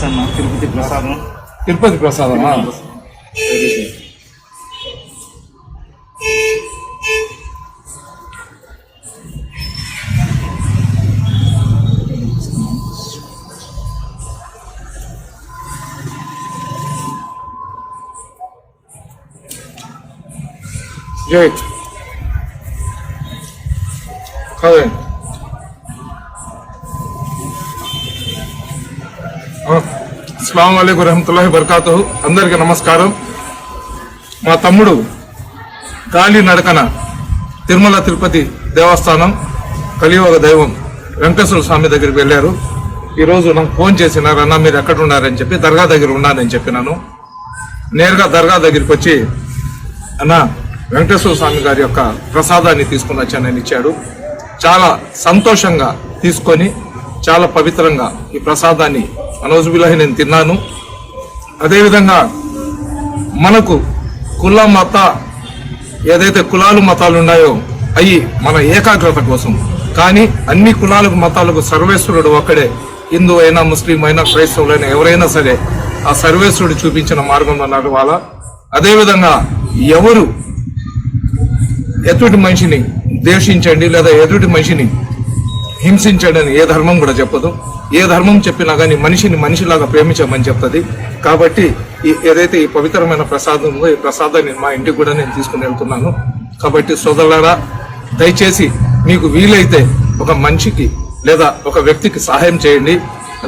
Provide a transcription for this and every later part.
తిరుపతి ప్రసాదం. తిరుపతి ప్రసాదమా? జై కాదండి. అస్సలాము అలైకుం వరహమతుల్లాహి వబరకాతుహు. అందరికీ నమస్కారం. మా తమ్ముడు గాలి నడకన తిరుమల తిరుపతి దేవస్థానం కలియుగ దైవం వెంకటేశ్వర స్వామి దగ్గరికి వెళ్ళారు. ఈరోజు నాకు ఫోన్ చేసినారు, అన్న మీరు ఎక్కడ ఉన్నారని చెప్పి. దర్గా దగ్గర ఉన్నానని చెప్పినాను. నేరుగా దర్గా దగ్గరికి వచ్చి, అన్న వెంకటేశ్వర స్వామి గారి యొక్క ప్రసాదాన్ని తీసుకుని వచ్చానని ఇచ్చాడు. చాలా సంతోషంగా తీసుకొని చాలా పవిత్రంగా ఈ ప్రసాదాన్ని అనౌజుబిల్లాహి నేను తిన్నాను. అదేవిధంగా మనకు కుల మత ఏదైతే కులాలు మతాలు ఉన్నాయో అవి మన ఏకాగ్రత కోసం, కానీ అన్ని కులాలకు మతాలకు సర్వేశ్వరుడు ఒక్కడే. హిందూ అయినా, ముస్లిం అయినా, క్రైస్తవులైనా ఎవరైనా సరే ఆ సర్వేశ్వరుడు చూపించిన మార్గంలో నడవాలా. అదేవిధంగా ఎవరు ఎదుటి మనిషిని ద్వేషించండి లేదా ఎదుటి మనిషిని హింసించండి అని ఏ ధర్మం కూడా చెప్పదు. ఏ ధర్మం చెప్పినా కానీ మనిషిని మనిషిలాగా ప్రేమించమని చెప్తుంది. కాబట్టి ఏదైతే ఈ పవిత్రమైన ప్రసాదం ఉందో ఈ ప్రసాదాన్ని మా ఇంటికి కూడా నేను తీసుకుని వెళ్తున్నాను. కాబట్టి సోదరులారా, దయచేసి మీకు వీలైతే ఒక మనిషికి లేదా ఒక వ్యక్తికి సహాయం చేయండి,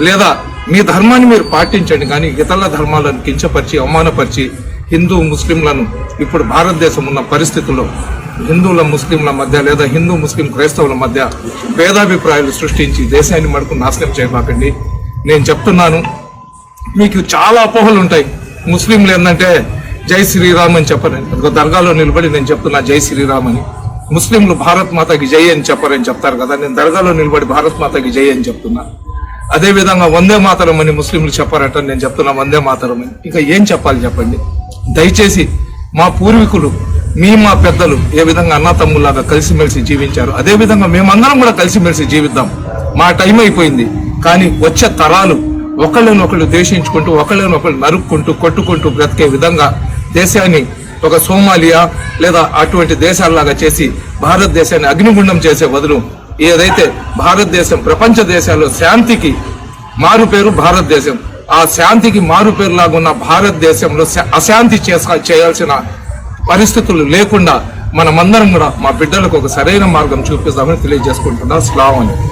లేదా మీ ధర్మాన్ని మీరు పాటించండి. కానీ ఇతరుల ధర్మాలను కించపరిచి అవమానపరిచి హిందూ ముస్లింలను ఇప్పుడు భారతదేశం ఉన్న పరిస్థితుల్లో హిందువుల ముస్లింల మధ్య లేదా హిందూ ముస్లిం క్రైస్తవుల మధ్య భేదాభిప్రాయాలు సృష్టించి దేశాన్ని మడుకు నాశనం చేయమాకండి. నేను చెప్తున్నాను, మీకు చాలా అపోహలు ఉంటాయి. ముస్లింలు ఏంటంటే జై శ్రీరామ్ అని చెప్పరని, ఒక దర్గాలో నిలబడి నేను చెప్తున్నా జై శ్రీరామ్ అని. ముస్లింలు భారత్ మాతకి జై అని చెప్పరని చెప్తారు కదా, నేను దర్గాలో నిలబడి భారత్ మాతకి జై అని చెప్తున్నా. అదేవిధంగా వందే మాతరం అని ముస్లింలు చెప్పారట, నేను చెప్తున్నా వందే మాతరం అని. ఇంకా ఏం చెప్పాలి చెప్పండి. దయచేసి మా పూర్వీకులు మా పెద్దలు ఏ విధంగా అన్న తమ్ములాగా కలిసిమెలిసి జీవించారు, అదే విధంగా మేమందరం కూడా కలిసిమెలిసి జీవిద్దాం. మా టైం అయిపోయింది. కానీ వచ్చే తరాలు ఒకళ్ళనొకళ్ళు ద్వేషించుకుంటూ ఒకళ్ళనొకళ్ళు నరుక్కుంటూ కొట్టుకుంటూ బ్రతికే విధంగా దేశాన్ని ఒక సోమాలియా లేదా అటువంటి దేశాల్లాగా చేసి భారతదేశాన్ని అగ్నిగుండం చేసే బదులు ఏదైతే భారతదేశం ప్రపంచ దేశాల్లో శాంతికి మారు పేరు భారతదేశం, ఆ శాంతికి మారు పేరులాగా ఉన్న భారతదేశంలో అశాంతి చేయాల్సిన పరిస్థితులు లేకుండా మనమందరం కూడా మా బిడ్డలకు ఒక సరైన మార్గం చూపిస్తామని తెలియజేసుకుంటున్నాం. అస్సలాము అలైకుం.